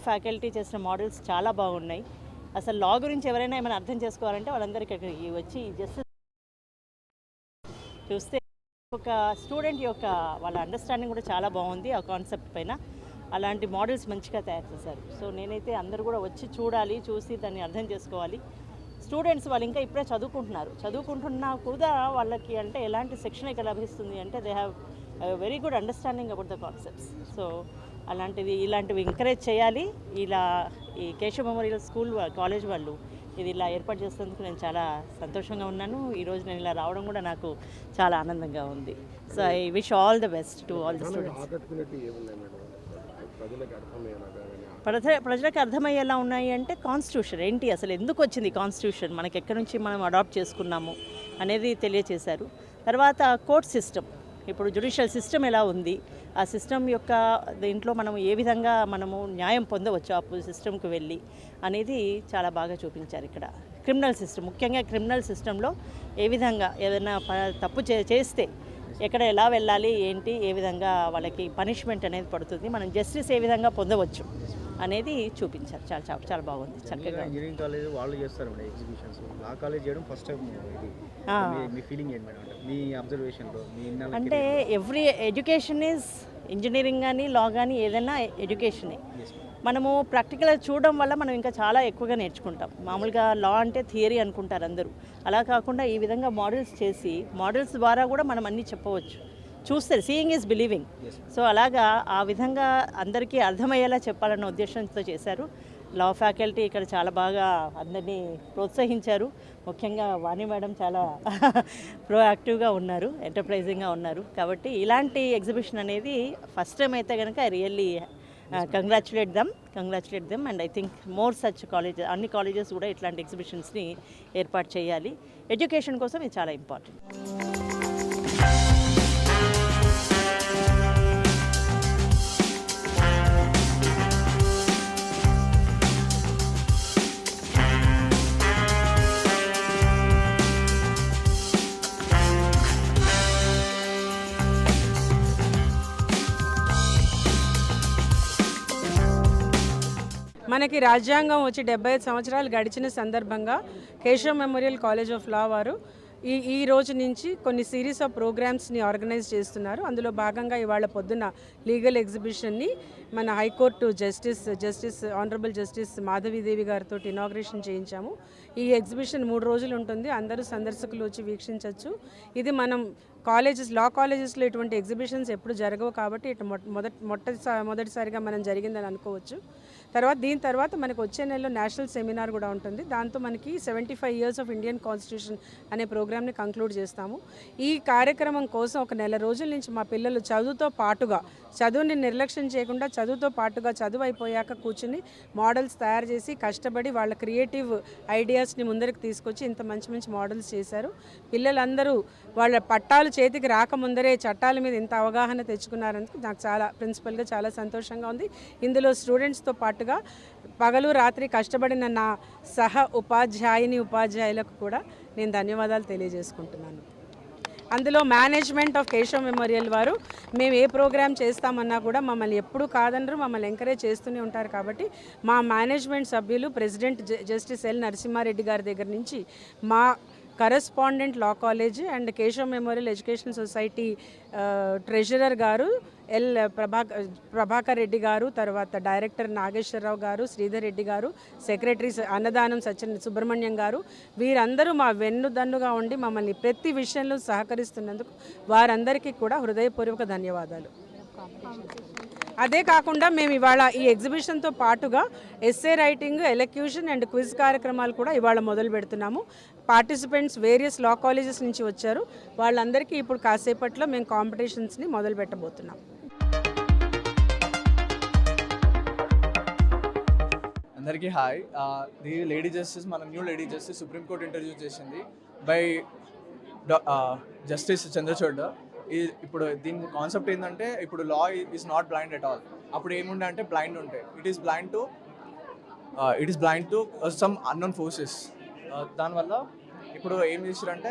Faculty చేసిన models చాలా బాగున్నాయి. అసలు లా గురించి ఎవరైనా ఏమైనా అర్థం చేసుకోవాలంటే వాళ్ళందరికీ ఇక్కడికి వచ్చి జస్ట్ చూస్తే ఒక స్టూడెంట్ యొక్క వాళ్ళ అండర్స్టాండింగ్ కూడా చాలా బాగుంది ఆ కాన్సెప్ట్ పైన. అలాంటి మోడల్స్ మంచిగా తయారు చేశారు. సో నేనైతే అందరూ కూడా వచ్చి చూడాలి, చూసి దాన్ని అర్థం చేసుకోవాలి. స్టూడెంట్స్ వాళ్ళు ఇంకా ఇప్పుడే చదువుకుంటున్నా కూడా వాళ్ళకి అంటే ఎలాంటి శిక్షణ ఇక్కడ లభిస్తుంది అంటే they have very good understanding about the concepts. So ఇలాంటివి ఎంకరేజ్ చేయాలి. ఇలా ఈ కేశవ మెమోరియల్ స్కూల్ కాలేజ్ వాళ్ళు ఇది ఇలా ఏర్పాటు చేసేందుకు నేను చాలా సంతోషంగా ఉన్నాను. ఈరోజు నేను ఇలా రావడం కూడా నాకు చాలా ఆనందంగా ఉంది. So I wish all the best to all the students. ప్రజలకు అర్థమయ్యేలా ఉన్నాయి అంటే కాన్స్టిట్యూషన్ ఏంటి, అసలు ఎందుకు వచ్చింది కాన్స్టిట్యూషన్, మనకి ఎక్కడి నుంచి మనం అడాప్ట్ చేసుకున్నాము అనేది తెలియచేశారు. తర్వాత కోర్ట్ సిస్టమ్, ఇప్పుడు జ్యుడిషియల్ సిస్టమ్ ఎలా ఉంది, ఆ సిస్టమ్ యొక్క దీంట్లో మనం ఏ విధంగా మనము న్యాయం పొందవచ్చు ఆ సిస్టమ్కి వెళ్ళి అనేది చాలా బాగా చూపించారు ఇక్కడ. క్రిమినల్ సిస్టమ్, ముఖ్యంగా క్రిమినల్ సిస్టంలో ఏ విధంగా ఏదైనా తప్పు చేస్తే ఎక్కడ ఎలా వెళ్ళాలి, ఏంటి, ఏ విధంగా వాళ్ళకి పనిష్మెంట్ అనేది పడుతుంది, మనం జస్టిస్ ఏ విధంగా పొందవచ్చు అనేది చూపించారు. చాలా చాలా చాలా బాగుంది, చక్కగా. ఇంజనీరింగ్ కాలేజ్ వాళ్ళు చేస్తారు మేడం ఎగ్జిబిషన్స్, లా కాలేజ్ చేయడం ఫస్ట్ టైం. మీ ఫీలింగ్ ఏంటి మేడం, మీ అబ్జర్వేషన్లో? అంటే ఎవ్రీ ఎడ్యుకేషన్ ఈజ్ ఇంజనీరింగ్ కానీ లా కానీ ఏదైనా ఎడ్యుకేషనే. మనము ప్రాక్టికల్గా చూడడం వల్ల మనం ఇంకా చాలా ఎక్కువగా నేర్చుకుంటాం. మామూలుగా లా అంటే థియరీ అనుకుంటారు అందరూ, అలా కాకుండా ఈ విధంగా మోడల్స్ చేసి మోడల్స్ ద్వారా కూడా మనం అన్నీ చెప్పవచ్చు. చూస్తారు, సీయింగ్ ఈజ్ బిలీవింగ్. సో అలాగా ఆ విధంగా అందరికీ అర్థమయ్యేలా చెప్పాలన్న ఉద్దేశంతో చేశారు. లా ఫ్యాకల్టీ ఇక్కడ చాలా బాగా అందరినీ ప్రోత్సహించారు. ముఖ్యంగా వాణి మేడం చాలా ప్రోయాక్టివ్గా ఉన్నారు, ఎంటర్ప్రైజింగ్గా ఉన్నారు. కాబట్టి ఇలాంటి ఎగ్జిబిషన్ అనేది ఫస్ట్ టైం అయితే కనుక I really congratulate them and I think more such colleges, అన్ని కాలేజెస్ కూడా ఇట్లాంటి ఎగ్జిబిషన్స్ని ఏర్పాటు చేయాలి. ఎడ్యుకేషన్ కోసం ఇది చాలా ఇంపార్టెంట్. మనకి రాజ్యాంగం వచ్చి 75 సంవత్సరాలు గడిచిన సందర్భంగా Keshava memorial college of law వారు ఈ రోజు నుంచి కొన్ని సిరీస్ ఆఫ్ ప్రోగ్రామ్స్ని ఆర్గనైజ్ చేస్తున్నారు. అందులో భాగంగా ఇవాళ పొద్దున్న లీగల్ ఎగ్జిబిషన్ని మన high court justice honourable justice Madhavi Devi గారితో ఇనాగ్రేషన్ చేయించాము. ఈ ఎగ్జిబిషన్ 3 రోజులు ఉంటుంది, అందరూ సందర్శకులు వచ్చి వీక్షించవచ్చు. ఇది మనం లా కాలేజెస్లో ఇటువంటి ఎగ్జిబిషన్స్ ఎప్పుడు జరగవు కాబట్టి ఇటు మొదటిసారిగా మనం జరిగిందని అనుకోవచ్చు. దీని తర్వాత మనకు వచ్చే నెలలో నేషనల్ సెమినార్ కూడా ఉంటుంది. దాంతో మనకి 75 years ఆఫ్ ఇండియన్ కాన్స్టిట్యూషన్ అనే ప్రోగ్రామ్ని కంక్లూడ్ చేస్తాము. ఈ కార్యక్రమం కోసం ఒక నెల రోజుల నుంచి మా పిల్లలు చదువుని నిర్లక్ష్యం చేయకుండా చదువు అయిపోయాక కూర్చుని మోడల్స్ తయారు చేసి కష్టపడి వాళ్ళ క్రియేటివ్ ఐడియాస్ని ముందరికి తీసుకొచ్చి ఇంత మంచి మంచి మోడల్స్ చేశారు. పిల్లలందరూ వాళ్ళ పట్టాలు చేతికి రాకముందరే చట్టాల మీద ఇంత అవగాహన తెచ్చుకున్నారందుకు నాకు ప్రిన్సిపల్గా చాలా సంతోషంగా ఉంది. ఇందులో స్టూడెంట్స్తో పాటుగా పగలు రాత్రి కష్టపడిన నా ఉపాధ్యాయులకు కూడా నేను ధన్యవాదాలు తెలియజేసుకుంటున్నాను. అందులో మేనేజ్మెంట్ ఆఫ్ కేశవ మెమోరియల్ వారు మేము ఏ ప్రోగ్రామ్ చేస్తామన్నా కూడా మమ్మల్ని ఎప్పుడూ కాదనరు, మమ్మల్ని ఎంకరేజ్ చేస్తూనే ఉంటారు. కాబట్టి మా మేనేజ్మెంట్ సభ్యులు ప్రెసిడెంట్ జస్టిస్ ఎల్ నరసింహారెడ్డి గారి దగ్గర నుంచి మా correspondent law college and Keshava memorial education society treasurer గారు ఎల్ ప్రభాకర్ రెడ్డి గారు, తర్వాత డైరెక్టర్ నాగేశ్వరరావు గారు, శ్రీధర్ రెడ్డి గారు, సెక్రటరీ అన్నదానం సుబ్రహ్మణ్యం గారు, వీరందరూ మా వెన్నుదన్నుగా ఉండి మమ్మల్ని ప్రతి విషయంలో సహకరిస్తున్నందుకు వారందరికీ కూడా హృదయపూర్వక ధన్యవాదాలు. అదే కాకుండా మేము ఇవాళ ఈ ఎగ్జిబిషన్తో పాటుగా essay writing, elocution and quiz కార్యక్రమాలు కూడా ఇవాళ మొదలు పెడుతున్నాము. పార్టిసిపెంట్స్ వేరియస్ లా కాలేజెస్ నుంచి వచ్చారు. వాళ్ళందరికీ ఇప్పుడు కాసేపట్లో మేము కాంపిటీషన్స్ని మొదలు పెట్టబోతున్నాం. అందరికీ హాయ్. ది లేడీ జస్టిస్, మన new lady justice supreme court introduce చేసింది బై జస్టిస్ చంద్రచూడ్. ఇప్పుడు దీని కాన్సెప్ట్ ఏంటంటే, ఇప్పుడు law is not blind at all. అప్పుడు ఏముండే అంటే బ్లైండ్ ఉంటే it is blind to some unknown forces. దానివల్ల ఇప్పుడు ఏం చేశారంటే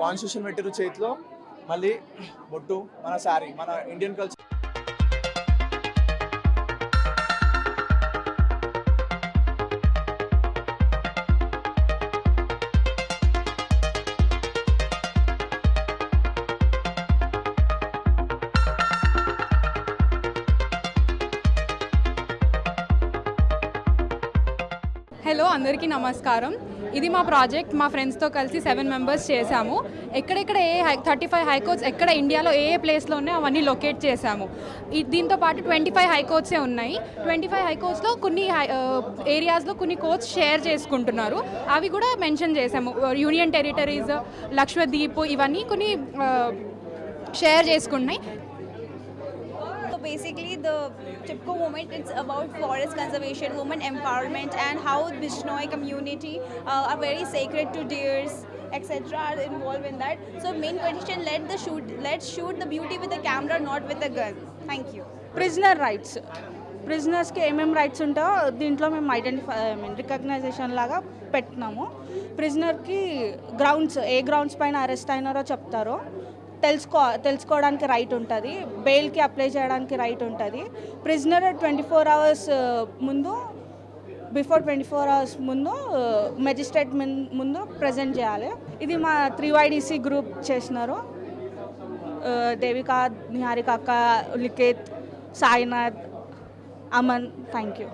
కాన్స్టిట్యూషన్ పెట్టిరు చేతిలో, మళ్ళీ బొట్టు, మన శారీ, మన ఇండియన్ కల్చర్ హలో అందరికీ నమస్కారం. ఇది మా ప్రాజెక్ట్. మా ఫ్రెండ్స్తో కలిసి 7 మెంబర్స్ చేశాము. ఎక్కడెక్కడ 35 హైకోర్ట్స్ ఎక్కడ ఇండియాలో ఏ ప్లేస్లో ఉన్నాయో అవన్నీ లొకేట్ చేశాము. దీంతో పాటు 25 హైకోర్ట్సే ఉన్నాయి. 25 హైకోర్ట్స్లో కొన్ని ఏరియాస్లో కొన్ని కోర్ట్స్ షేర్ చేసుకుంటున్నారు. అవి కూడా మెన్షన్ చేశాము. యూనియన్ టెరిటరీస్, లక్షద్వీప్ ఇవన్నీ కొన్ని షేర్ చేసుకుంటున్నాయి. Basically, the Chipko movement, it's about forest conservation, women empowerment, and how Bishnoi community are very sacred to deers, etc. are involved in that. So main question, let's shoot the beauty with a camera, not with a gun. Thank you. Prisoner rights, ప్రిజనర్స్కి ఏమేమి rights ఉంటాయో దీంట్లో మేము recognition లాగా పెట్టినాము. ప్రిజనర్కి grounds, ఏ grounds పైన అరెస్ట్ అయినారో చెప్తారో తెలుసుకోవడానికి రైట్ ఉంటుంది. బెయిల్కి అప్లై చేయడానికి రైట్ ఉంటుంది. ప్రిజనర్ 24 అవర్స్ ముందు, బిఫోర్ 24 అవర్స్ ముందు మెజిస్ట్రేట్ ముందు ప్రజెంట్ చేయాలి. ఇది మా 3YDC గ్రూప్ చేసినారు. దేవిక, నిహారిక అక్క, Likhith, Sainath, Aman. Thank you.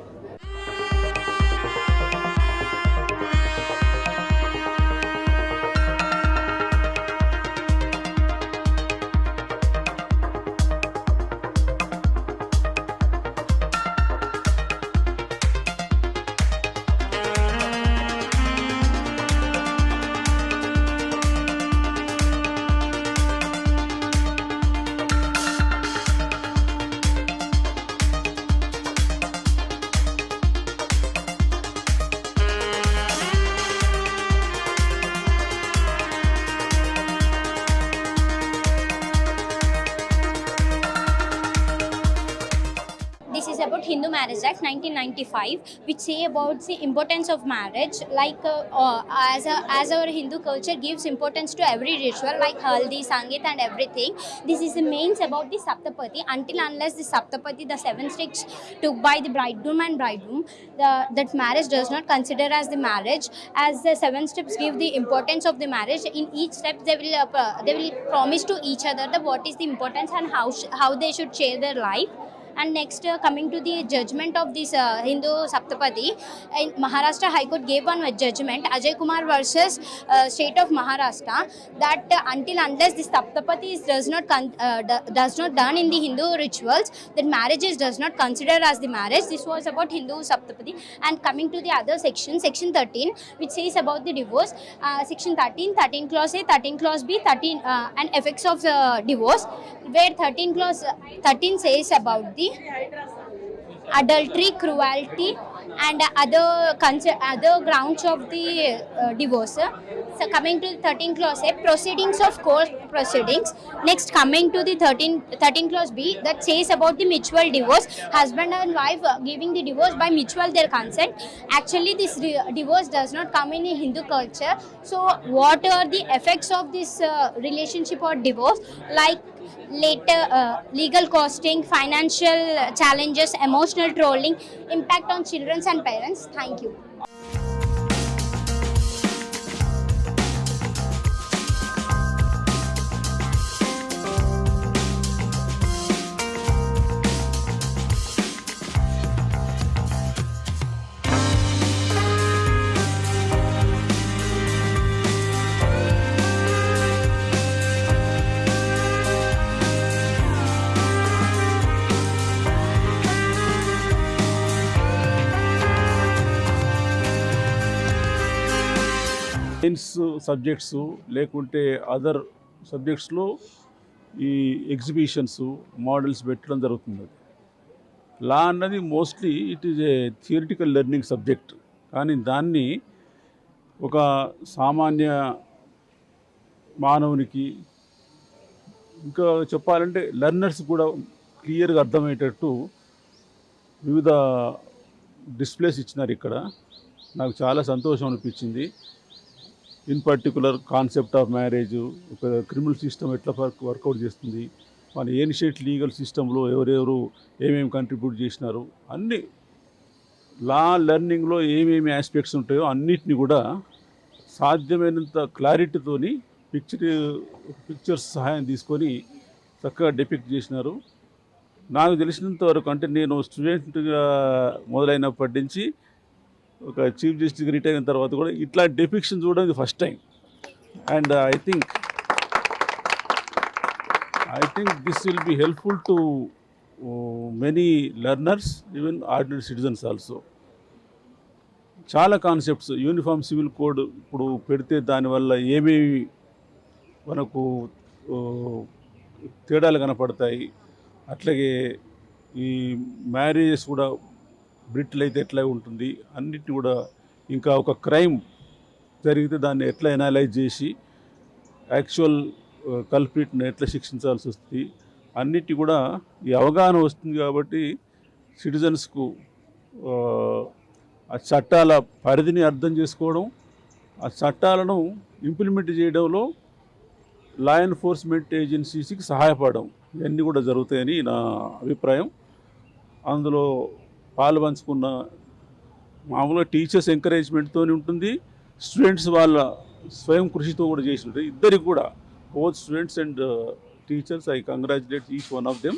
This is about Hindu Marriage Act 1995, which say about the importance of marriage. Like as our Hindu culture gives importance to every ritual, like haldi, sangeet, and everything. This is the mains about the Saptapati. Until unless the Saptapati, the 7 steps took by the bridegroom and bridegroom, that marriage does not consider as the marriage. As the 7 steps give the importance of the marriage, in each step they will promise to each other the what is the importance and how they should share their life. And next, coming to the judgment of this Hindu Saptapati, in Maharashtra High Court gave one judgment, Ajay Kumar versus State of Maharashtra, that until unless this Saptapati does not done in the Hindu rituals, that marriage does not consider as the marriage. This was about Hindu Saptapati. And coming to the other section, section 13, which says about the divorce, section 13 clause A, 13 clause B, 13 and effects of divorce, where 13 says about the adultery, cruelty, and other grounds of the divorce. So coming to the 13 clause A, proceedings of court proceedings. Next, coming to the 13 clause B, that says about the mutual divorce, husband and wife giving the divorce by mutual their consent. Actually, this divorce does not come in a Hindu culture. So what are the effects of this relationship or divorce? Like later legal costing, financial challenges, emotional trolling, impact on children and parents. Thank you. Science subjects లేకుంటే other సబ్జెక్ట్స్లో ఈ exhibitions models పెట్టడం జరుగుతుంది. లా అన్నది mostly it is a theoretical learning subject, కానీ దాన్ని ఒక సామాన్య మానవునికి, ఇంకా చెప్పాలంటే లెర్నర్స్ కూడా క్లియర్గా అర్థమయ్యేటట్టు వివిధ డిస్ప్లేస్ ఇచ్చినారు. ఇక్కడ నాకు చాలా సంతోషం అనిపించింది. In particular concept of marriage, ఒక క్రిమినల్ సిస్టమ్ ఎట్లా వర్కౌట్ చేస్తుంది, మన ఏన్షియంట్ లీగల్ సిస్టంలో ఎవరెవరు ఏమేమి కంట్రిబ్యూట్ చేసినారు, అన్ని లా లెర్నింగ్లో ఏమేమి ఆస్పెక్ట్స్ ఉంటాయో అన్నిటిని కూడా సాధ్యమైనంత క్లారిటీతోని పిక్చర్స్ సహాయం తీసుకొని చక్కగా డిపిక్ట్ చేసినారు. నాకు తెలిసినంత వరకు, అంటే నేను స్టూడెంట్గా మొదలైనప్పటి నుంచి ఒక చీఫ్ జస్టిస్ రిటైర్ అయిన తర్వాత కూడా ఇట్లాంటి డెపిక్షన్ చూడడం ఇది first time. And I think this will be helpful to many learners, even ordinary citizens also. చాలా కాన్సెప్ట్స్, యూనిఫామ్ సివిల్ కోడ్ ఇప్పుడు పెడితే దానివల్ల ఏమేమి మనకు తేడాలు కనపడతాయి, అట్లాగే ఈ మ్యారేజెస్ కూడా బ్రిటిల్ అయితే ఎట్లా ఉంటుంది, అన్నిటిని కూడా ఇంకా ఒక క్రైమ్ జరిగితే దాన్ని ఎట్లా ఎనాలైజ్ చేసి యాక్చువల్ కల్ప్రిట్ని ఎట్లా శిక్షించాల్సి వస్తుంది, అన్నిటి కూడా ఈ అవగాహన వస్తుంది. కాబట్టి సిటిజన్స్కు ఆ చట్టాల పరిధిని అర్థం చేసుకోవడం, ఆ చట్టాలను ఇంప్లిమెంట్ చేయడంలో లా ఎన్ఫోర్స్మెంట్ ఏజెన్సీస్కి సహాయపడడం, ఇవన్నీ కూడా జరుగుతాయని నా అభిప్రాయం. అందులో పాల్పంచుకున్న మామూలుగా టీచర్స్ ఎంకరేజ్మెంట్తో ఉంటుంది, స్టూడెంట్స్ వాళ్ళ స్వయం కృషితో కూడా చేసి ఉంటాయి. ఇద్దరికి కూడా, both students and teachers, I congratulate each one of them,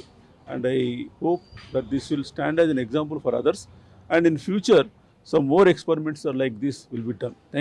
and I hope that this will stand as an example for others, and in future some more experiments like this will be done. Thank you.